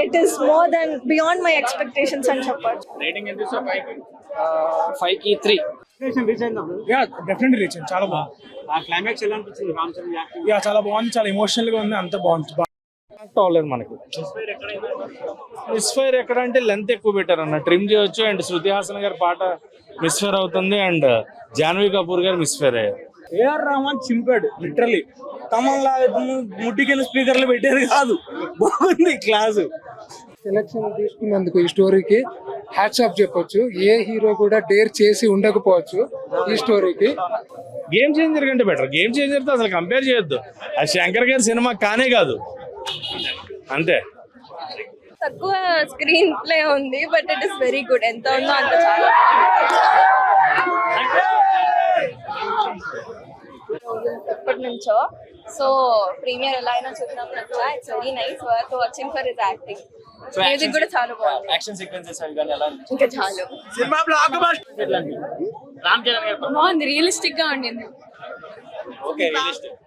It is more than beyond my expectations and support. Rating ఎంత ఇస్తావు 5కి? 5కి 3. యా డెఫినెట్లీ రీచ్ అయింది. చాలా బాగుంది. ఆ క్లైమాక్స్ ఎలా అనిపించింది రామ్ చరణ్ యాక్టింగ్? యా చాలా బాగుంది. చాలా ఎమోషనల్ గా ఉంది. అంత బాగుంది. అవ్వలేదు మనకి. మిస్ఫైర్ ఎక్కడ అంటే లెంత్ ఎక్కువ పెట్టారు అన్న, ట్రిమ్ చేయొచ్చు. అండ్ శృతి హాసన్ గారి పాట మిస్ఫైర్ అవుతుంది. అండ్ జాన్వీ కపూర్ గారు మిస్ఫైర్ అయ్యారు. ఏఆర్ రెహమాన్ చింపాడు లిటరలీ. తమన్ ముట్టికిన స్పీకర్లు పెట్టేది కాదు. బాగుంది క్లాస్. సెలక్షన్ తీసుకున్నందుకు ఈ స్టోరీకి హ్యాట్స్ ఆఫ్ చెప్పొచ్చు. ఏ హీరో కూడా డేర్ చేసి ఉండకపోవచ్చు ఈ స్టోరీకి. గేమ్ చేంజర్ కంటే బెటర్. గేమ్ చేంజర్ తో అసలు కంపేర్ చేయొద్దు. అది శంకర్ గారి సినిమా కానే కాదు, అంతే. తక్కువ స్క్రీన్ ప్లే ఉంది, but it is very good. ఎంత ఉందో అంత చాలా. ఎప్పటి నుంచో సో ప్రీమియర్ ఎలా అయినా చూద్దాం. It's very nice. Worth watching for his acting. Music కూడా చాలా బాగుంది. యాక్షన్ సీక్వెన్సెస్ అవి కానీ ఎలా ఇంకా చాలు. Cinema block buster. Ram Charan గారు బాగుంది, రియలిస్టిక్ గా ఉండింది. ఓకే రియలిస్టిక్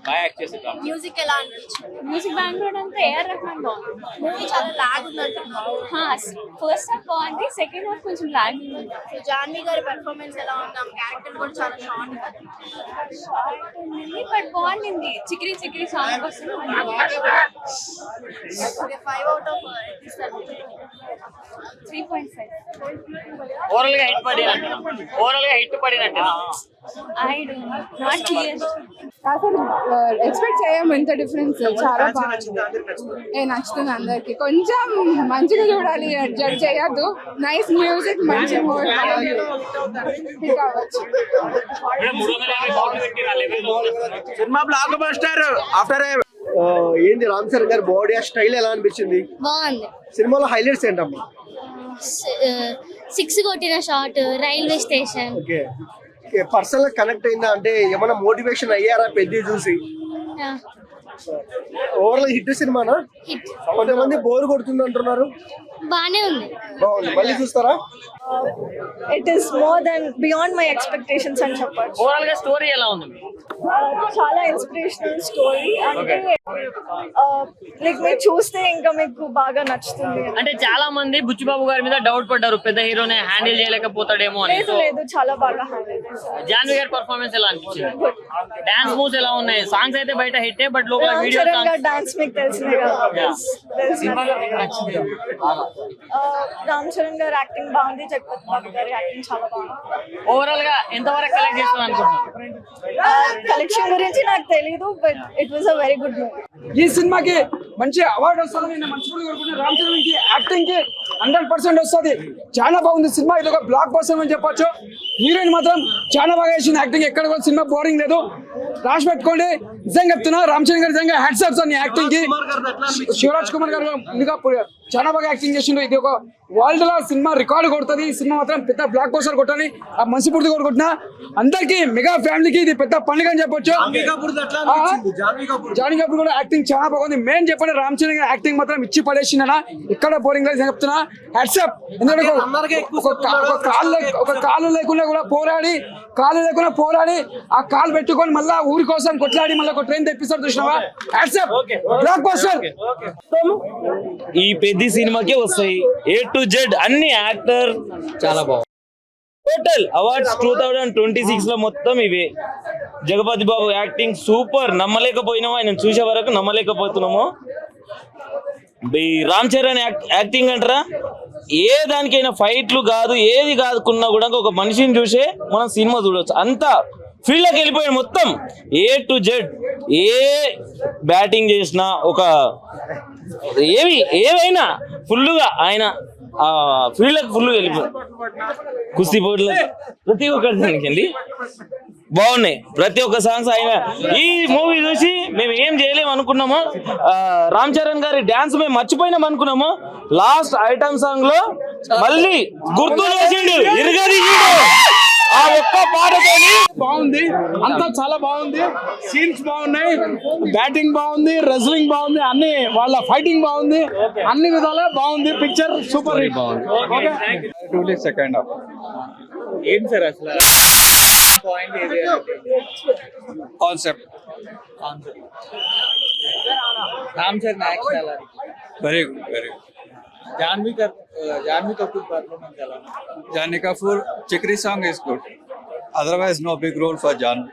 బాగా యాక్ట్ చేశారు. మ్యూజిక్ ఎలా అనిపించింది? మ్యూజిక్ బ్యాక్గ్రౌండ్ అంతా ఏఆర్ రెహమాన్ బాగుంది. మూవీ చాలా లాగ్ ఉందంట. ఫస్ట్ హాఫ్ బాగుంది, సెకండ్ హాఫ్ కొంచెం లాగ్ ఉంది. సో జాన్వీ గారి పెర్ఫార్మెన్స్ ఎలా ఉంది? ఆమె క్యారెక్టర్ కూడా చాలా షార్ట్ బట్ బాగుంది. చిక్రీ చిక్రీ సాంగ్ వస్తుంది. 5 అవుట్ ఆఫ్ 3.5. ఓవరాల్ గా హిట్ పడినట్టు. ఓవరాల్ గా హిట్ పడినట్టు. I don't know. Not clear. అసలు ఎక్స్పెక్ట్ చేయము ఇంత డిఫరెన్స్. చాలా బాగుంది. నచ్చుతుంది అందరికి. కొంచెం మంచిగా చూడాలి, జడ్జ్ చేయొద్దు. నైస్ మ్యూజిక్, మంచి మూవీ కావచ్చు. Cinema block buster. ఆఫ్టర్ ఏంది రామ్ చరణ్ గారి బాడీ ఆ స్టైల్ ఎలా అనిపించింది? బాగుంది. సినిమాలో హైలైట్స్ ఏంటమ్మా? 6 కొట్టిన shot, railway station. Okay, personal గా కనెక్ట్ అయిందా? అంటే ఏమైనా మోటివేషన్ అయ్యారా పెద్ద చూసి? ఓవరాల్ హిట్ సినిమానా? హిట్. కొంతమంది బోర్ కొడుతుంది అంటున్నారు. బానే ఉంది. బాగుంది. మళ్ళీ చూస్తారా? It is more than beyond my expectations and support. Overall గా స్టోరీ ఎలా ఉంది? చాలా ఇన్స్పిరేషనల్ స్టోరీ. అంటే లైక్ మీరు చూస్తే ఇంకా మీకు బాగా నచ్చుతుంది. అంటే చాలా మంది బుచ్చిబాబు గారి మీద డౌట్ పడ్డారు, పెద్ద హీరోనే హ్యాండిల్ చేయలేకపోతాడేమో అని. లేదు లేదు, చాలా బాగా హ్యాండిల్ చేశారు. జాన్వీ గారి పర్ఫార్మెన్స్ ఎలా అనిపించింది? డాన్స్ మూవ్స్ ఎలా ఉన్నాయి? సాంగ్స్ అయితే బయట హిట్టే, బట్ లోపల వీడియో డాన్స్ మీకు తెలిసిందే కదా. రామ్ చరణ్ గారు యాక్టింగ్ బాగుంది. జగపతి బాబు గారి యాక్టింగ్ చాలా బాగుంది. ఓవరాల్ గా ఎంతవరకు కలెక్ట్ చేస్తాను అనుకుంటున్నాను? కలెక్షన్ గురించి నాకు తెలీదు, but it was a very good movie. ఈ సినిమాకి మంచి అవార్డు వస్తుంది. నేను మంచి రామ్ చరణ్ కి యాక్టింగ్ కి 100% వస్తుంది. చాలా బాగుంది సినిమా. ఇది ఒక బ్లాక్ బస్టర్ అని చెప్పొచ్చు. హీరోయిన్ మాత్రం చాలా బాగా వేసింది యాక్టింగ్. ఎక్కడ కూడా సినిమా బోరింగ్ లేదు. రాసి పెట్టుకోండి. నిజంగా చెప్తున్నా, రామ్ చరణ్ గారు నిజంగా హ్యాట్స్ ఆఫ్ నీ యాక్టింగ్ కి. శివరాజ్ కుమార్ గారు ముందుగా చాలా బాగా యాక్టింగ్ చేసిండు. ఇది ఒక వరల్డ్ లో సినిమా రికార్డు కొడుతుంది. ఈ సినిమా మాత్రం పెద్ద బ్లాక్ బస్టర్ కొట్టాలి. ఆ మనస్ఫూర్తి కూడా కొట్టిన అందరికి, మెగా ఫ్యామిలీకి ఇది పెద్ద పండుగ అని చెప్పొచ్చు. జాన్వీ కపూర్ కూడా యాక్టింగ్ చాలా బాగుంది. మెయిన్ చెప్పండి, రామ్ చరణ్ గారి యాక్టింగ్ మాత్రం ఇచ్చి పడేసిందనా. ఎక్కడ బోరింగ్ లేదు చెప్తున్నా. Hats off. ఎందుకంటే ఒక కాలు లేకుండా కూడా పోరాడి ఆ కాలు పెట్టుకొని మళ్ళా ఊరి కోసం కొట్లాడి మళ్ళీ ఒక ట్రైన్ తెప్పిస్తారు. చూసినావా? Hats off. Block buster. ఈ పెద్ద సినిమాకే వస్తాయి. A to Z అన్ని యాక్టర్ చాలా బాగుంది. టోటల్ అవార్డ్స్ 2026 లో మొత్తం ఇవే. జగపతి బాబు యాక్టింగ్ సూపర్. నమ్మలేకపోయినాము, ఆయన చూసే వరకు నమ్మలేకపోతున్నాము. రామ్ చరణ్ యాక్టింగ్ అంటారా, ఏ దానికైనా ఫైట్లు కాదు, ఏది కాదుకున్నా కూడా ఒక మనిషిని చూసే మనం సినిమా చూడవచ్చు. అంతా ఫీల్డ్లోకి వెళ్ళిపోయాడు మొత్తం. A to Z. A batting చేసినా ఒక ఏవైనా ఫుల్గా ఆయన ఫీల్డ్కి ఫుల్గా వెళ్ళిపోయాడు. కుస్తీ పోటీలో ప్రతి ఒక్కరికి బాగున్నాయి. ప్రతి ఒక్క సాంగ్స్ ఆయన. ఈ మూవీ చూసి మేము ఏం చేయలేము అనుకున్నాము. రామ్ చరణ్ గారి డాన్స్ మేము మర్చిపోయినాం అనుకున్నాము. లాస్ట్ ఐటమ్ సాంగ్ లో మళ్ళీ గుర్తు చేసిండు, ఇరుగది ఆ ఒక్క పాటతోని. బాగుంది. అంతా చాలా బాగుంది. సీన్స్ బాగున్నాయి, బ్యాటింగ్ బాగుంది, రెజ్లింగ్ బాగుంది, అన్ని వాళ్ళ ఫైటింగ్ బాగుంది. అన్ని విధాలా బాగుంది. Picture super hit. Second half ఏంటి సార్ అసలు పాయింట్ ఏది? కాన్సెప్ట్. రామ్ చరణ్ యాక్షన్ ఎలా? Very good, very good. Janvi Kapoor performance ఎలా ఉంది? Janvi Kapoor Chikri song is good. Otherwise, no big role for Janvi.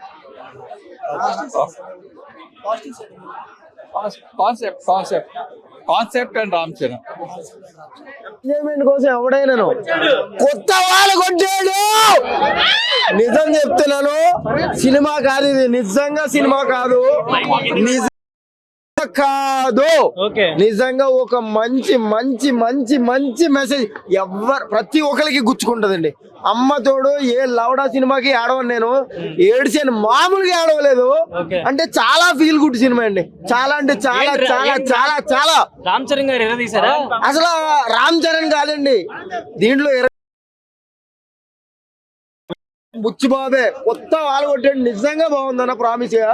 Concept and Ram Charan. Enjoyment కోసం ఎవడైనాను కొత్త వాళ్ళు కొట్టాడు. నిజం చెప్తున్నాను, సినిమా కాదు ఇది, నిజంగా సినిమా కాదు, కాదు, నిజంగా ఒక మంచి మంచి మంచి మంచి మెసేజ్ ప్రతి ఒక్కరికి గుచ్చుకుంటదండి. అమ్మ తోడు ఏ లవడా సినిమాకి ఆడవను, నేను ఏడ్చాను, మామూలుగా ఆడవలేదు. అంటే చాలా ఫీల్ గుడ్ సినిమా అండి, చాలా అంటే చాలా చాలా చాలా చాలా. రామ్ చరణ్ గారు ఎలా తీసారా? అసలు రామ్ చరణ్ కాదండి దీంట్లో, బుచ్చిబాబే కొత్త వాళ్ళు కొట్టాడు. నిజంగా బాగుందన్న, ప్రామిస్ గా.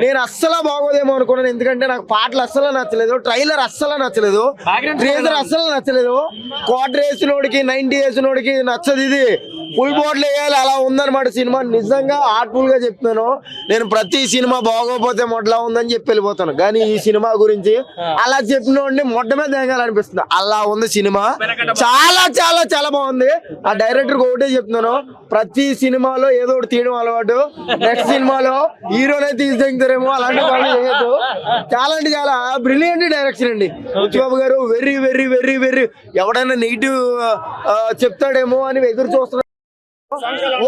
నేను అస్సలు బాగోదేమో అనుకున్నాను, ఎందుకంటే నాకు పాటలు అస్సలు నచ్చలేదు, ట్రైలర్ అస్సలు నచ్చలేదు, ట్రేజర్ అస్సలు నచ్చలేదు. క్వార్టర్ వేసినోడికి 90 వేసినోడికి నచ్చదు, ఇది ఫుల్ బాటిల్ వేయాలి అలా ఉందన్నమాట సినిమా. నిజంగా ఆర్ట్ఫుల్ గా చెప్తున్నాను, నేను ప్రతి సినిమా బాగోపోతే మొట్టలా ఉందని చెప్పి వెళ్ళిపోతాను, కానీ ఈ సినిమా గురించి అలా చెప్పినోడిని మొట్ట మీద దిగాలనిపిస్తుంది, అలా ఉంది సినిమా. చాలా చాలా చాలా బాగుంది. ఆ డైరెక్టర్ ఒకటే చెప్తున్నాను, ప్రతి సినిమాలో ఏదో ఒకటి తీయడం అలవాటు, నెక్స్ట్ సినిమాలో హీరోనే తీసేస్తారేమో అలాంటి పనులు చేయొద్దు. చాలా అంటే చాలా బ్రిలియంట్ డైరెక్షన్ అండి బుచ్చిబాబు గారు. వెరీ వెరీ వెరీ వెరీ, ఎవడైనా నెగిటివ్ చెప్తాడేమో అని ఎదురు చూస్తున్నా,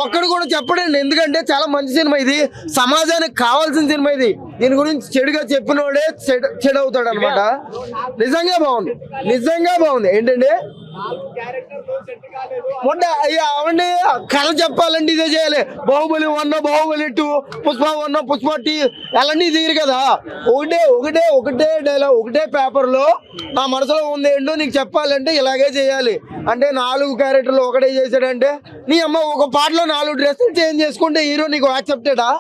ఒక్కడు కూడా చెప్పడండి, ఎందుకంటే చాలా మంచి సినిమా ఇది, సమాజానికి కావాల్సిన సినిమా ఇది. దీని గురించి చెడుగా చెప్పినోడే చెడు అవుతాడు అనమాట. నిజంగా బాగుంది, నిజంగా బాగుంది. ఏంటంటే అవండి కథ చెప్పాలంటే ఇదే చేయాలి. బాహుబలి 1, బాహుబలి 2, పుష్ప 1, పుష్ప 2 అలాంటి తీరు కదా. ఒకటే డైలాగ్, ఒకటే పేపర్ లో నా మనసులో ఉంది ఏంటో నీకు చెప్పాలంటే ఇలాగే చేయాలి. అంటే 4 క్యారెక్టర్లు ఒకటే చేశాడంటే, నీ అమ్మ ఒక పాటలో 4 డ్రెస్సులు చేంజ్ చేసుకుంటే హీరో నీకు యాక్సెప్టెడా?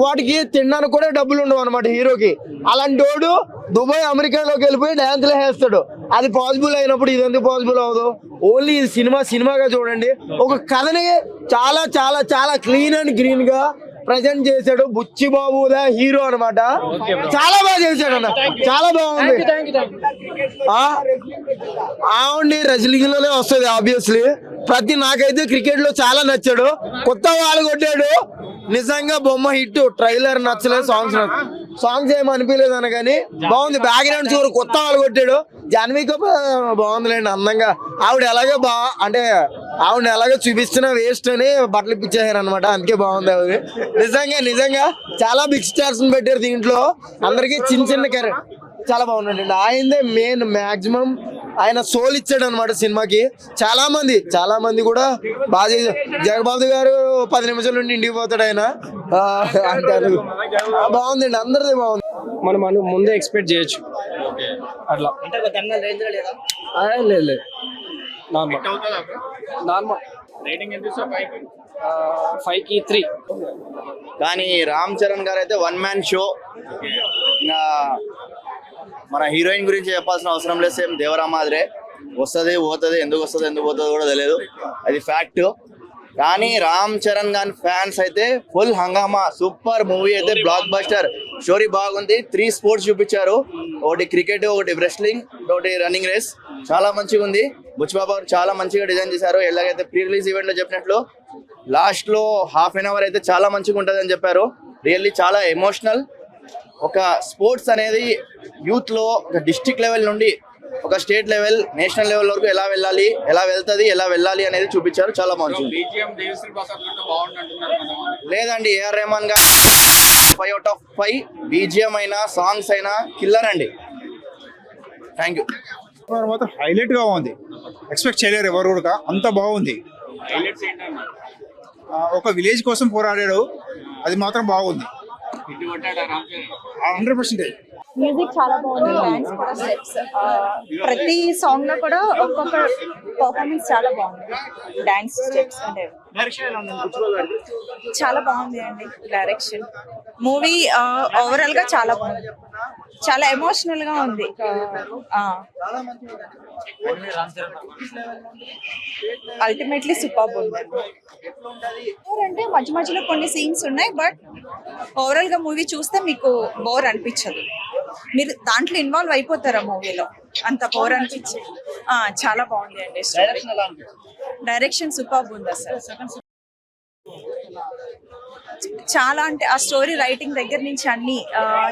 వాటికి తినడానికి కూడా డబ్బులు ఉండవు అనమాట హీరోకి. అలాంటి వాడు దుబాయ్ అమెరికాలోకి వెళ్ళిపోయి డ్యాన్స్లు వేస్తాడు. అది పాసిబుల్ అయినప్పుడు ఇది ఎందుకు పాసిబుల్ అవ్వదు? ఓన్లీ ఇది సినిమాగా చూడండి. ఒక కథని చాలా చాలా చాలా క్లీన్ అండ్ గ్రీన్ గా ప్రజెంట్ చేశాడు బుచ్చిబాబు హీరో అనమాట. చాలా బాగా చేశాడు అన్న, చాలా బాగుంది. అవునండి, రెజ్లింగ్ లోనే వస్తుంది ఆబ్వియస్లీ. నాకైతే క్రికెట్ లో చాలా నచ్చాడు, కొత్త వాళ్ళు కొట్టాడు. నిజంగా బొమ్మ హిట్. ట్రైలర్ నచ్చలేదు, సాంగ్స్ ఏమి అనిపించలేదు అన్న, కానీ బాగుంది. బ్యాక్గ్రౌండ్ స్కోర్ కొత్త వాళ్ళు కొట్టాడు. జాన్వీ కపూర్ బాగుందిలేండి, అందంగా. ఆవిడ ఎలాగో ఆవిడ ఎలాగో చూపిస్తున్న వేస్ట్ అని బట్టలు ఇప్పించేసారు అనమాట, అందుకే బాగుంది ఆవిడ. నిజంగా చాలా బిగ్ స్టార్స్ పెట్టారు దీంట్లో, అందరికి చిన్న క్యారెక్టర్ చాలా బాగుందండి. ఆయనదే మెయిన్ మాక్సిమం, ఆయన సోల్ ఇచ్చాడు అనమాట సినిమాకి. చాలా మంది కూడా బాగా చేశారు. జగబాబు గారు 10 నిమిషాల నుండి ఇంటికి పోతాడు ఆయన. బాగుందండి, అందరిది బాగుంది. మనం ముందే ఎక్స్పెక్ట్ చేయొచ్చు అట్లా. లేదు నార్మల్. 5కి 3. కానీ రామ్ చరణ్ గారు అయితే 1 మ్యాన్ షో. ఇంకా మన హీరోయిన్ గురించి చెప్పాల్సిన అవసరం లేదు, సేమ్ దేవరా మాదిరే వస్తుంది పోతుంది, ఎందుకు పోతుందో కూడా తెలియదు, అది ఫ్యాక్ట్. కానీ రామ్ చరణ్ గారి ఫ్యాన్స్ అయితే ఫుల్ హంగామా. సూపర్ మూవీ అయితే, బ్లాక్ బస్టర్. స్టోరీ బాగుంది. 3 స్పోర్ట్స్ చూపించారు, ఒకటి క్రికెట్, ఒకటి రెస్లింగ్, ఒకటి రన్నింగ్ రేస్. చాలా మంచిగా ఉంది. బుచ్చిబాబు గారు చాలా మంచిగా డిజైన్ చేశారు. ఎలాగైతే ప్రీ రిలీజ్ ఈవెంట్ లో చెప్పినట్లు లాస్ట్ లో ½ అన్ అవర్ అయితే చాలా మంచిగా ఉంటుంది అని చెప్పారు. రియల్లీ చాలా ఎమోషనల్. ఒక స్పోర్ట్స్ అనేది యూత్ లో ఒక డిస్ట్రిక్ట్ లెవెల్ నుండి ఒక స్టేట్ లెవెల్, నేషనల్ లెవెల్ వరకు ఎలా వెళ్ళాలి అనేది చూపించారు. చాలా బాగుంది. లేదండి, ఏఆర్ రెహమాన్ గారు 5 out of 5. బీజిఎం అయినా సాంగ్స్ అయినా కిల్లర్ అండి. Thank you. మాత్రం హైలైట్ గా ఉంది, ఎక్స్పెక్ట్ చేయలేరు ఎవరు కూడా, అంత బాగుంది. ఒక విలేజ్ కోసం పోరాడాడు, అది మాత్రం బాగుంది. 100%. మ్యూజిక్ చాలా బాగుంది, డాన్స్ కూడా, స్టెప్స్, ప్రతి సాంగ్ లో కూడా ఒక్కొక్క పర్ఫార్మెన్స్ చాలా బాగుంది. డాన్స్, స్టెప్స్ అంటే చాలా బాగుంది అండి. డైరెక్షన్, మూవీ ఓవరాల్ గా చాలా బాగుంది. చాలా ఎమోషనల్ గా ఉంది. అల్టిమేట్లీ సూపర్ ఉంది. అంటే మధ్య మధ్యలో కొన్ని సీన్స్ ఉన్నాయి, బట్ ఓవరాల్ గా మూవీ చూస్తే మీకు బోర్ అనిపించదు. మీరు దాంట్లో ఇన్వాల్వ్ అయిపోతారా మూవీలో, అంత బోర్ అనిపించదు. చాలా బాగుంది అండి. డైరెక్షన్ సూపర్ ఉంది అసలు. చాలా అంటే ఆ స్టోరీ రైటింగ్ దగ్గర నుంచి అన్ని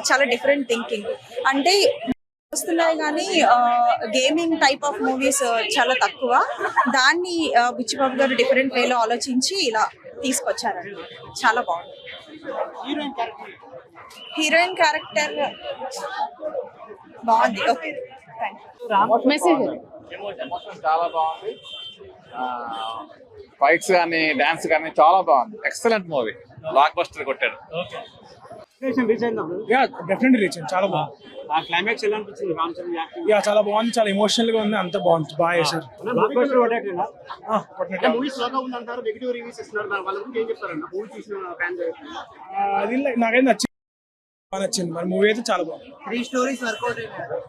చాలా డిఫరెంట్ థింకింగ్. అంటే వస్తున్నాయి కానీ గేమింగ్ టైప్ ఆఫ్ మూవీస్ చాలా తక్కువ. దాన్ని బుచ్చిబాబు గారు డిఫరెంట్ వేలో ఆలోచించి ఇలా తీసుకొచ్చారండి. చాలా బాగుంది. హీరోయిన్ క్యారెక్టర్ బాగుంది. ఓకే, మెసేజ్ చాలా బాగుంది. ఫైట్స్ కానీ డాన్స్ కానీ చాలా బాగుంది. Excellent movie. బ్లాక్ బస్టర్ కొట్టాడు. డెఫినెట్లీ రీచ్ అయింది. చాలా బాగుంది. ఆ క్లైమాక్స్ ఎలా అనిపించింది? రామ్ చరణ్ యాక్టింగ్ చాలా బాగుంది. చాలా ఎమోషనల్ గా ఉంది. అంత బాగుంది. బాగా చేశారు. అది నాకైతే నచ్చింది. బాగా నచ్చింది. మరి మూవీ అయితే చాలా బాగుంది. 3 స్టోరీస్ వర్కౌట్ అయినాయి.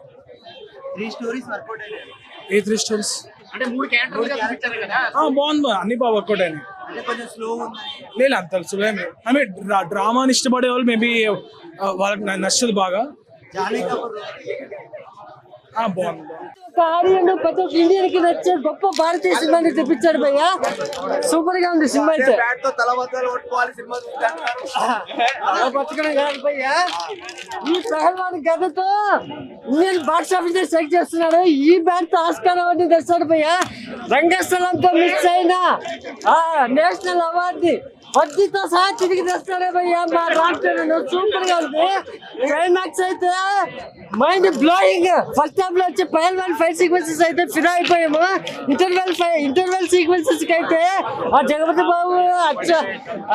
3 స్టోరీస్ వర్కౌట్ అయినాయి. ఏ 3 స్టోరీస్ అంటే 3 క్యారెక్టర్లు చూపించారు కదా. బాగుంది. అన్ని బాగా వర్కౌట్ అయినాయి. అంటే కొంచెం స్లో ఉన్నాయి. లేదు అంత సులభమే. ఐ మీన్ డ్రామాని ఇష్టపడే వాళ్ళు మేబీ వాళ్ళకి నచ్చదు బాగా. జానీ కపూర్ బాగుంది. ఆడియన్ ప్రతి ఒక్క ఇండియన్ కి నచ్చే గొప్ప భారతీయ సినిమాని తెప్పించాడు భయ్య. సూపర్ గా ఉంది సినిమా అయితే. పట్టుకునే కాదు భయ్య, ఈ పహల్వాన్ గదతో ఇండియన్ బాక్స్ ఆఫీస్ చెక్ చేస్తున్నాడు. ఈ బ్యాట్ తో ఆస్కార్ అవార్డు తెస్తాడు భయ్య. రంగస్థలంతో మిస్ అయిన నేషనల్ అవార్డు వడ్డీతో సహా తిరిగి తెస్తాడే భయ్య మా రామ్ చరణ్. సూపర్ గా ఉంది. క్లైమాక్స్ అయితే మైండ్ బ్లోయింగ్. ఫస్ట్ హాఫ్ లో వచ్చే పహల్వాన్ ఫైట్ సీక్వెన్సెస్ అయితే ఫిదా అయిపోయాము. ఇంటర్వెల్ సీక్వెన్సెస్ కి అయితే ఆ జగపతి బాబు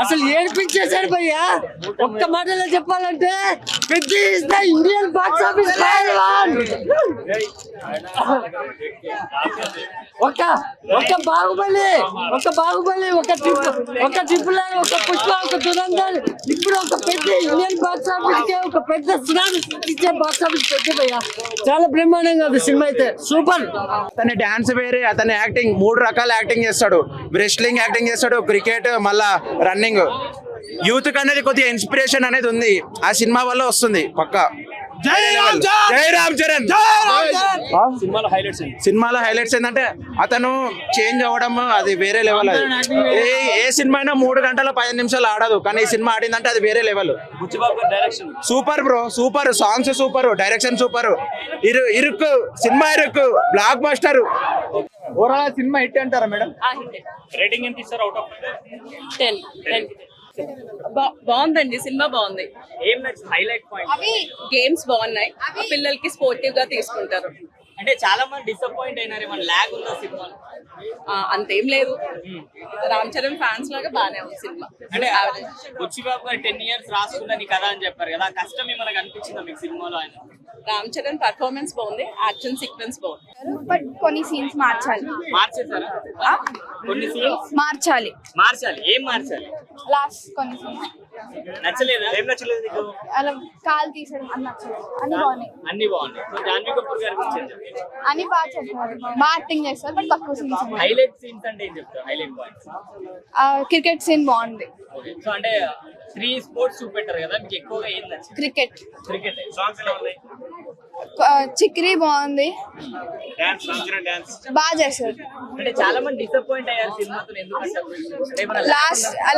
అసలు ఏడిపించేశాడు భయ్య. ఒక్క మాటలో చెప్పాలంటే పెద్ద is the Indian box office పహల్వాన్. ఒక బాహుబలి, ఒక ట్రిపుల్ ఆర్, ఒక పుష్ప, ఒక దురంధర్, ఇప్పుడు ఒక పెద్ద ఇండియన్ బాక్స్ ఆఫీస్ కే ఒక పెద్ద సునామీ ఇచ్చే బాక్స్ ఆఫీస్ పెద్ద భయ్య. చాలా బ్రహ్మాండంగా ఉంది సినిమా అయితే. సూపర్. అతని డాన్స్ వేరే, అతని యాక్టింగ్ 3 రకాల యాక్టింగ్ చేస్తాడు. రెస్లింగ్ యాక్టింగ్ చేస్తాడు, క్రికెట్, మళ్ళా రన్నింగ్. యూత్ కి అనేది కొద్దిగా ఇన్స్పిరేషన్ అనేది ఉంది. ఆ సినిమా వల్ల వస్తుంది పక్కా. జై రామ్ చరణ్. సినిమాలో హైలైట్స్ ఏంటంటే అతను చేంజ్ అవ్వడం, అది వేరే లెవెల్. అది ఏ సినిమా అయినా 3 గంటల 15 నిమిషాలు ఆడదు, కానీ ఈ సినిమా ఆడిందంటే అది వేరే level. Super bro, super. Songs super, direction super. ఇరుక్కు సినిమా, ఇరుక్కు blockbuster. Overall cinema hit అంటారా మేడం? రేటింగ్ ఎంత ఇస్తారు అవుట్ ఆఫ్ 10. బాగుందండి. సినిమా బాగుంది. ఏం నచ్చింది? Highlight point. గేమ్స్ బాగున్నాయి. పిల్లలకి స్పోర్టివ్ గా తీసుకుంటారు. అంటే చాలా మంది డిసప్పాయింట్ అయినారు. ఏమన్నా ల్యాగ్ ఉందా సినిమాలో? అంతేం లేదు. రామ్ చరణ్ ఫ్యాన్స్ లాగా బానే ఉంది సినిమా. అంటే బుచ్చిబాబు గారు 10 years రాసుకుందని కదా అని చెప్పారు కదా. కష్టం ఏమైనా కనిపించిందా మీకు సినిమాలో? ఆయన రామ్ చరణ్ పర్ఫార్మెన్స్ బాగుంది. యాక్షన్ సీక్వెన్స్ బాగుంది. బట్ కొన్ని సీన్స్ మార్చాలి. మార్చేసారా? కొన్ని సీన్స్ మార్చాలి. ఏం మార్చాలి? లాస్ట్ కొన్ని సీన్స్ నచ్చలేదా? ఏం నచ్చలేదు నీకు? అలా కాల్ తీసడం అన్ని నచ్చలేదు. అన్ని బాగున్నాయి. అన్ని బాగున్నాయి. సో జాన్వీ కపూర్ గారి గురించి ఏం చెప్తారు? అన్ని బాగా చేస్తారు. బాగా యాక్టింగ్ చేస్తారు, బట్ తక్కువ సీన్స్. హైలైట్ సీన్స్ అంటే ఏం చెప్తారు? Highlight points. క్రికెట్ సీన్ బాగుంది. సో అంటే 3 sports చూపెట్టారు కదా, మీకు ఎక్కువగా ఏం నచ్చింది? క్రికెట్. సాంగ్స్ ఎలా ఉన్నాయి? చిక్రీ బాగుంది. డాన్స్ బాగా చేశారు. అంటే చాలా మంది డిసప్పాయింట్ అయ్యారు సినిమాతో. ఎందుకంటే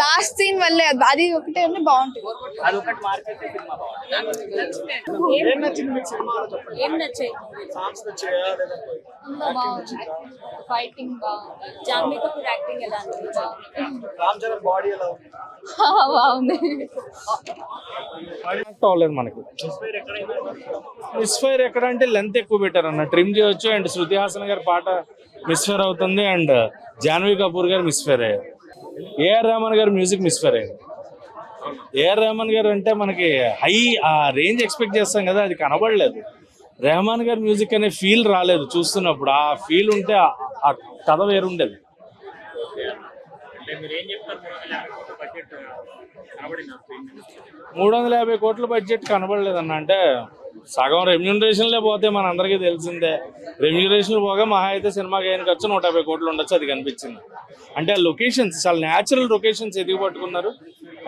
లాస్ట్ సీన్ వల్లే. అది ఒకటే ఉంది, బాగుంటుంది. అది ఒకటి మార్చేస్తే సినిమా బాగుంటుంది. ఏం నచ్చాయి? ఫైటింగ్ బాగుంది. జాన్వీ కపూర్ యాక్టింగ్ ఎలా అనిపించింది? రామ్ చరణ్ బాడీ ఎలా ఉంది? బాగుంది. అవ్వలేదు మనకి. మిస్ఫైర్ ఎక్కడ అంటే లెంత్ ఎక్కువ పెట్టారు అన్న. ట్రిమ్ చేయొచ్చు. అండ్ శృతి హాసన్ గారి పాట మిస్ఫైర్ అవుతుంది. అండ్ జాన్వీ కపూర్ గారు మిస్ఫైర్ అయ్యారు. ఏఆర్ రెహమాన్ గారు మ్యూజిక్ మిస్ఫైర్ అయ్యారు. ఏఆర్ రెహమాన్ గారు అంటే మనకి ఆ రేంజ్ ఎక్స్పెక్ట్ చేస్తాం కదా, అది కనబడలేదు. రెహమాన్ గారి మ్యూజిక్ అనే ఫీల్ రాలేదు చూస్తున్నప్పుడు. ఆ ఫీల్ ఉంటే ఆ కథ వేరుండేది. 350 కోట్ల బడ్జెట్ కనబడలేదన్న. అంటే సగం రెమ్యూనరేషన్లే పోతే మన అందరికీ తెలిసిందే. రెమ్యూనరేషన్ పోగా మహా అయితే సినిమాకి అయిన ఖర్చు 150 కోట్లు ఉండొచ్చు, అది కనిపించింది. అంటే ఆ లొకేషన్స్ చాలా న్యాచురల్ లొకేషన్స్ ఎదిగి పట్టుకున్నారు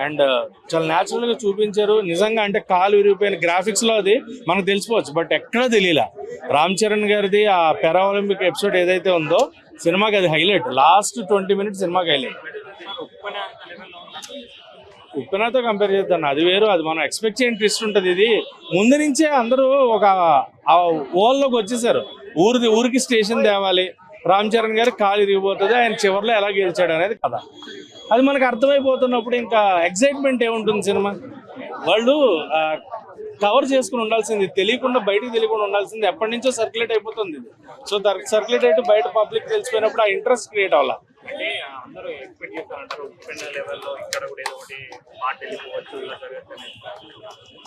అండ్ చాలా న్యాచురల్గా చూపించారు. నిజంగా అంటే కాలు విరిగిపోయిన గ్రాఫిక్స్లో అది మనకు తెలిసిపోవచ్చు, బట్ ఎక్కడా తెలియలా. రామ్ చరణ్ గారిది ఆ పారా ఒలింపిక్ ఎపిసోడ్ ఏదైతే ఉందో సినిమాకి అది హైలైట్. లాస్ట్ 20 మినిట్స్ సినిమాకి హైలైట్. ఉప్పెనతో కంపేర్ చేద్దాం, అది వేరు. అది మనం ఎక్స్పెక్ట్ చేయని ట్విస్ట్ ఉంటుంది. ఇది ముందు నుంచే అందరూ ఒక ఓల్లోకి వచ్చేసారు. ఊరికి స్టేషన్ తేవాలి, రామ్ చరణ్ గారు కాలు ఇరిగిపోతుంది, ఆయన చివరిలో ఎలా గెలిచాడు అనేది కదా. అది మనకు అర్థమైపోతున్నప్పుడు ఇంకా ఎక్సైట్మెంట్ ఏముంటుంది సినిమా. వాళ్ళు కవర్ చేసుకుని ఉండాల్సింది, తెలియకుండా బయటకు తెలియకుండా ఉండాల్సింది. ఎప్పటి నుంచో సర్క్యులేట్ అయిపోతుంది ఇది. సో సర్క్యులేట్ అయితే బయట పబ్లిక్ తెలిసిపోయినప్పుడు ఆ ఇంట్రెస్ట్ క్రియేట్ అవ్వాలి.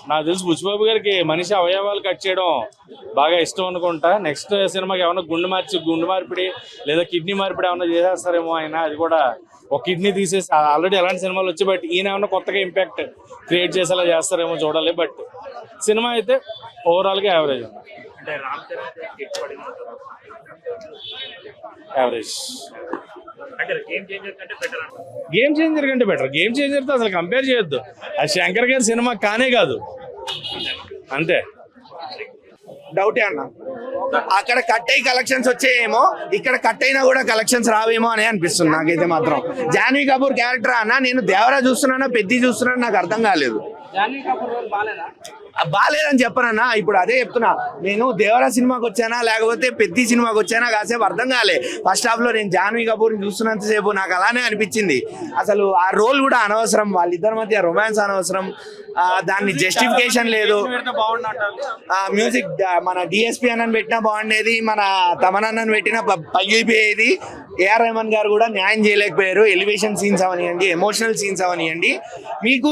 నాకు తెలిసి బుచ్చిబాబు గారికి మనిషి అవయవాలు కట్ చేయడం బాగా ఇష్టం అనుకుంటా. నెక్స్ట్ సినిమాకి ఏమన్నా గుండె మార్పిడి లేదా కిడ్నీ మార్పిడి ఏమన్నా చేసేస్తారేమో ఆయన. అది కూడా ఒక కిడ్నీ తీసేసి ఆల్రెడీ అలాంటి సినిమాలు వచ్చి, బట్ ఈయన ఏమన్నా కొత్తగా ఇంపాక్ట్ క్రియేట్ చేసేలా చేస్తారేమో చూడాలి. బట్ సినిమా అయితే ఓవరాల్గా యావరేజ్ ఉంది. యావరేజ్. గేమ్ చేంజర్ కంటే బెటర్. గేమ్ చేంజర్తో అసలు కంపేర్ చేయొద్దు. అది శంకర్ గారి సినిమా కానే కాదు, అంతే. డౌటే అన్న, అక్కడ కట్ అయ్యి కలెక్షన్స్ వచ్చాయేమో, ఇక్కడ కట్ అయినా కూడా కలెక్షన్స్ రావేమో అని అనిపిస్తుంది నాకైతే మాత్రం. జాన్వీ కపూర్ క్యారెక్టర్ అన్న, నేను దేవరా చూస్తున్నానా పెద్ది చూస్తున్నాను నాకు అర్థం కాలేదు. బాగాలేదని చెప్పనన్నా, ఇప్పుడు అదే చెప్తున్నా. నేను దేవరా సినిమాకి వచ్చానా లేకపోతే పెద్ది సినిమాకి వచ్చానా కాసేపు అర్థం కాలే. ఫస్ట్ హాఫ్ లో నేను జాన్వీ కపూర్ని చూస్తున్నంతసేపు నాకు అలానే అనిపించింది. అసలు ఆ రోల్ కూడా అనవసరం, వాళ్ళిద్దరి మధ్య రొమాన్స్ అనవసరం, దాన్ని జస్టిఫికేషన్ లేదు. మ్యూజిక్ మన డిఎస్పి అన్నని పెట్టినా బాగుండేది, మన తమనన్నని పెట్టినా పగిలిపోయేది. ఏఆర్ రెహమాన్ గారు కూడా న్యాయం చేయలేకపోయారు. ఎలివేషన్ సీన్స్ అవనియండి, ఎమోషనల్ సీన్స్ అవనియండి, మీకు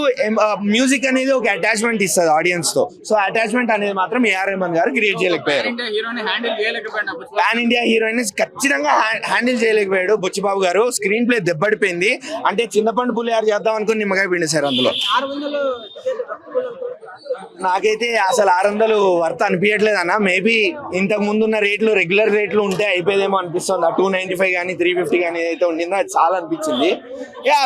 మ్యూజిక్ అనేది ఒక అటాచ్మెంట్ ఇస్తుంది ఆడియన్స్ తో. సో అటాచ్మెంట్ అనేది మాత్రం ఏఆర్ రెహమాన్ గారు క్రియేట్ చేయలేకపోయారు. పాన్ ఇండియా హీరోయిన్ ఖచ్చితంగా హ్యాండిల్ చేయలేకపోయాడు బుచ్చిబాబు గారు. స్క్రీన్ ప్లే దెబ్బడిపోయింది. అంటే చిన్నపండు పులిహార చేద్దాం అనుకుని నిమ్మకాయ పిండేశారు అందులో. నాకైతే అసలు 600 వర్త్ అనిపించట్లేదు అన్న. మేబీ ఇంతకు ముందున్న రేట్లు రెగ్యులర్ రేట్లు ఉంటే అయిపోయేదేమో అనిపిస్తుంది. ఆ 295 కానీ 350 కానీ ఏదైతే ఉండిందో అది చాలా అనిపించింది.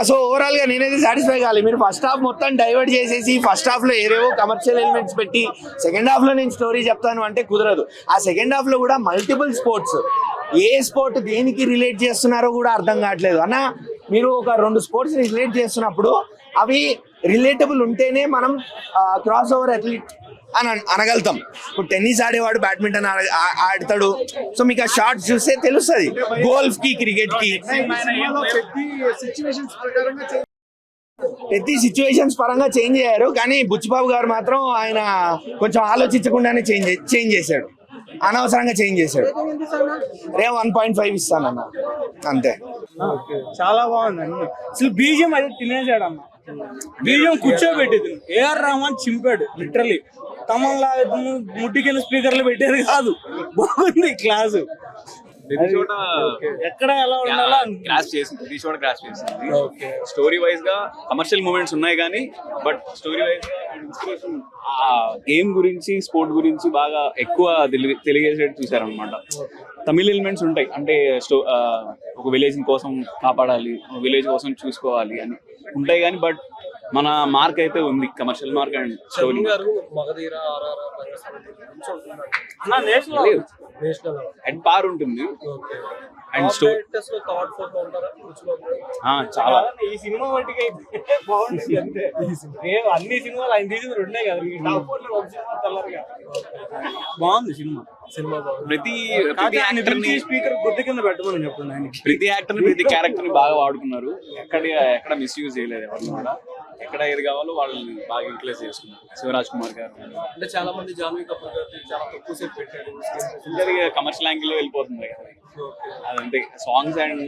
సో ఓవరాల్ గా నేనైతే సాటిస్ఫై కావాలి. మీరు ఫస్ట్ హాఫ్ మొత్తం డైవర్ట్ చేసేసి ఫస్ట్ హాఫ్ లో ఏవేవో కమర్షియల్ ఎలిమెంట్స్ పెట్టి సెకండ్ హాఫ్ లో నేను స్టోరీ చెప్తాను అంటే కుదరదు. ఆ సెకండ్ హాఫ్ లో కూడా మల్టిపుల్ స్పోర్ట్స్, ఏ స్పోర్ట్ దేనికి రిలేట్ చేస్తున్నారో కూడా అర్థం కావట్లేదు అన్న. మీరు ఒక 2 స్పోర్ట్స్ రిలేట్ చేస్తున్నప్పుడు అవి రిలేటబుల్ ఉంటేనే మనం క్రాస్ ఓవర్ అథ్లీట్ అని అనగలుగుతాం. ఇప్పుడు టెన్నిస్ ఆడేవాడు బ్యాడ్మింటన్ ఆడతాడు. సో మీకు ఆ షార్ట్స్ చూస్తే తెలుస్తుంది. గోల్ఫ్ కి క్రికెట్ కి ప్రతి సిచ్యువేషన్స్ పరంగా చేంజ్ అయ్యారు. కానీ బుచ్చిబాబు గారు మాత్రం ఆయన కొంచెం ఆలోచించకుండానే చేంజ్ చేశాడు, అనవసరంగా చేంజ్ చేశాడు. 1.5 ఇస్తానన్న, అంతే. చాలా బాగుంది. అసలు బీజియం అది తినేసాడు అన్న. బీజియం కూర్చోబెట్టేది ఏఆర్ రెహమాన్ చింపాడు లిటరలీ. తమన్లా ముట్టికెళ్ళి స్పీకర్లు పెట్టేది కాదు. బాగుంది క్లాసు. ఎక్కడ ఎలా ఉండాలో క్రాష్ చేసింది, స్టోరీ వైజ్ గా కమర్షియల్ మూమెంట్స్ ఉన్నాయి కానీ బట్ స్టోరీ వైజ్ గా ఇన్స్పిరేషన్ గేమ్ గురించి స్పోర్ట్ గురించి బాగా ఎక్కువ తెలియజేసేట్టు చూసారనమాట. తమిళ ఎలిమెంట్స్ ఉంటాయి, అంటే ఒక విలేజ్ కోసం కాపాడాలి, విలేజ్ కోసం చూసుకోవాలి అని ఉంటాయి కానీ బట్ మన మార్క్ అయితే ఉంది, commercial mark and story. And పార్ ఉంటుంది అండ్ స్టోరీ చాలా. ఈ సినిమా వాటికి బాగుంటుంది అంతే. అన్ని సినిమాలు ఆయన తీసిన 2 కదా, బాగుంది సినిమా. ప్రతి స్పీకర్ గుర్తు కింద పెట్టమని చెప్పండి. ప్రతి యాక్టర్ ని ప్రతి క్యారెక్టర్ ని బాగా వాడుకున్నారు. ఎక్కడ మిస్యూజ్ చేయలేదు ఎవరు కూడా. ఎక్కడ ఏది కావాలో వాళ్ళని బాగా యూటిలైజ్ చేసుకున్నారు. శివరాజ్ కుమార్ గారు అంటే చాలా మంది జాన్వీ కపూర్ గారు చాలా తక్కువ సేపు పెట్టాడు. కమర్షియల్ యాంగిల్ లో వెళ్ళిపోతుంది కదా అదంతే. సాంగ్స్ అండ్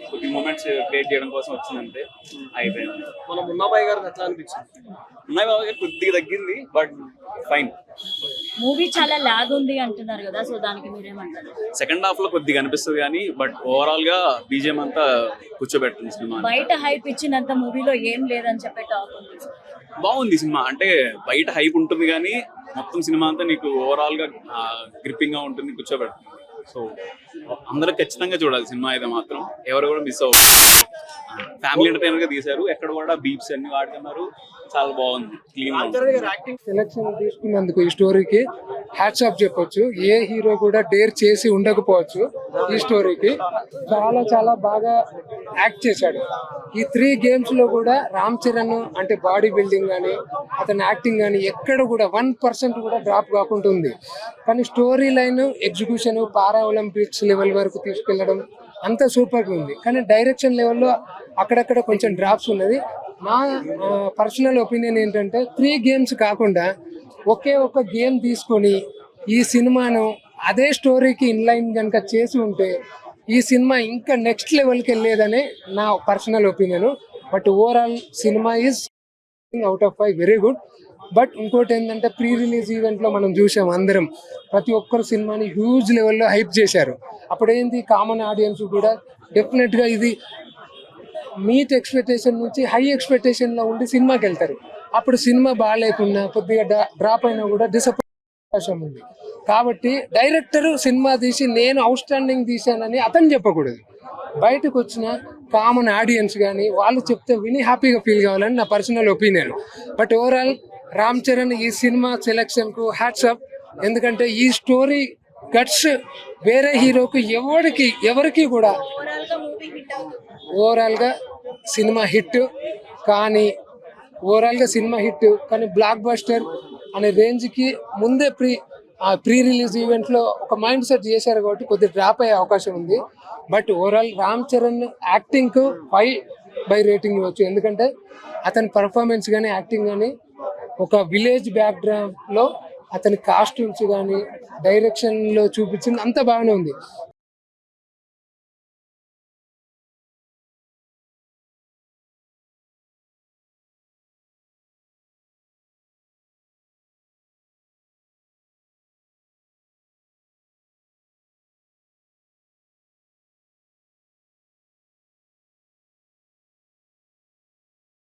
కొద్ది మూమెంట్స్ క్రియేట్ చేయడం కోసం వచ్చిందంటే అయిపోయింది. మన మున్నాబాయ్ గారు ఎట్లా అనిపించింది? మున్నాబాయ్ బాబు గారు కొద్దిగా తగ్గింది బట్ ఫైన్. మూవీ చాలా లాగ్ ఉంది అంటున్నారు కదా, సో దానికి మీరేమంటారు? సెకండ్ హాఫ్ లో కొద్దిగా అనిపిస్తుంది కానీ బట్ ఓవరాల్ గా బీజిఎం అంతా కూర్చోబెట్టింది సినిమా. బయట హైప్ ఇచ్చినంత మూవీలో ఏం లేదని చెప్పే టాక్ ఉంది. బాగుంది సినిమా. అంటే బయట హైప్ ఉంటుంది కానీ మొత్తం సినిమా అంతా నీకు ఓవరాల్ గా గ్రిప్పింగ్ గా ఉంటుంది, కూర్చోబెడుతుంది. సో అందరూ ఖచ్చితంగా చూడాలి సినిమా అయితే మాత్రం, ఎవరు కూడా మిస్ అవ్వదు. ఫ్యామిలీ ఎంటర్టైనర్ గా తీశారు, ఎక్కడ కూడా బీప్స్ అన్ని వాడుతున్నారు, చాలా బాగుంది, క్లీన్. సెలక్షన్ తీసుకున్నందుకు ఈ స్టోరీకి హ్యాట్స్ ఆఫ్ చెప్పొచ్చు. ఏ హీరో కూడా డేర్ చేసి ఉండకపోవచ్చు ఈ స్టోరీకి. చాలా చాలా బాగా యాక్ట్ చేశాడు. ఈ 3 games లో కూడా రామ్ చరణ్ అంటే బాడీ బిల్డింగ్ కానీ అతని యాక్టింగ్ కానీ ఎక్కడ కూడా 1% కూడా డ్రాప్ కాకుండా ఉంది. కానీ స్టోరీ లైన్, ఎగ్జిక్యూషన్, పారా ఒలింపిక్స్ లెవెల్ వరకు తీసుకెళ్లడం అంత సూపర్గా ఉంది. కానీ డైరెక్షన్ లెవెల్లో అక్కడక్కడ కొంచెం డ్రాప్స్ ఉన్నది. నా పర్సనల్ ఒపీనియన్ ఏంటంటే 3 games కాకుండా ఒకే ఒక గేమ్ తీసుకొని ఈ సినిమాను అదే స్టోరీకి ఇన్లైన్ కనుక చేసి ఉంటే ఈ సినిమా ఇంకా నెక్స్ట్ లెవెల్కి వెళ్ళేదని నా personal opinion. But overall cinema is out of 5 very good. But ఇంకోటి ఏంటంటే ప్రీ రిలీజ్ ఈవెంట్లో మనం చూసాం అందరం, ప్రతి ఒక్కరు సినిమాని హ్యూజ్ లెవెల్లో హైప్ చేశారు. అప్పుడేంది కామన్ ఆడియన్స్ కూడా డెఫినెట్గా ఇది మీట్ ఎక్స్పెక్టేషన్ నుంచి హై ఎక్స్పెక్టేషన్లో ఉండి సినిమాకి వెళ్తారు. అప్పుడు సినిమా బాగాలేకున్నా కొద్దిగా డ్రాప్ అయినా కూడా డిసప్పాయింట్ అవకాశం ఉంది. కాబట్టి డైరెక్టర్ సినిమా తీసి నేను అవుట్ స్టాండింగ్ తీశానని అతను చెప్పకూడదు. బయటకు వచ్చిన కామన్ ఆడియన్స్ కానీ వాళ్ళు చెప్తే విని హ్యాపీగా ఫీల్ కావాలని నా personal opinion. But overall Ram Charan ఈ సినిమా సెలెక్షన్కు హ్యాట్స్ ఆఫ్. ఎందుకంటే ఈ స్టోరీ గట్స్ వేరే హీరోకి ఎవరికి కూడా ఓవరాల్గా సినిమా హిట్. కానీ బ్లాక్ బస్టర్ అనే రేంజ్కి ముందే ప్రీ రిలీజ్ ఈవెంట్లో ఒక మైండ్ సెట్ చేశారు కాబట్టి కొద్దిగా డ్రాప్ అయ్యే అవకాశం ఉంది. బట్ ఓవరాల్ రామ్ చరణ్ యాక్టింగ్కు 5 రేటింగ్ ఇవ్వచ్చు. ఎందుకంటే అతని పర్ఫార్మెన్స్ కానీ యాక్టింగ్ కానీ ఒక విలేజ్ బ్యాక్గ్రౌండ్లో అతని కాస్ట్యూమ్స్ కానీ డైరెక్షన్లో చూపించింది అంత బాగానే ఉంది.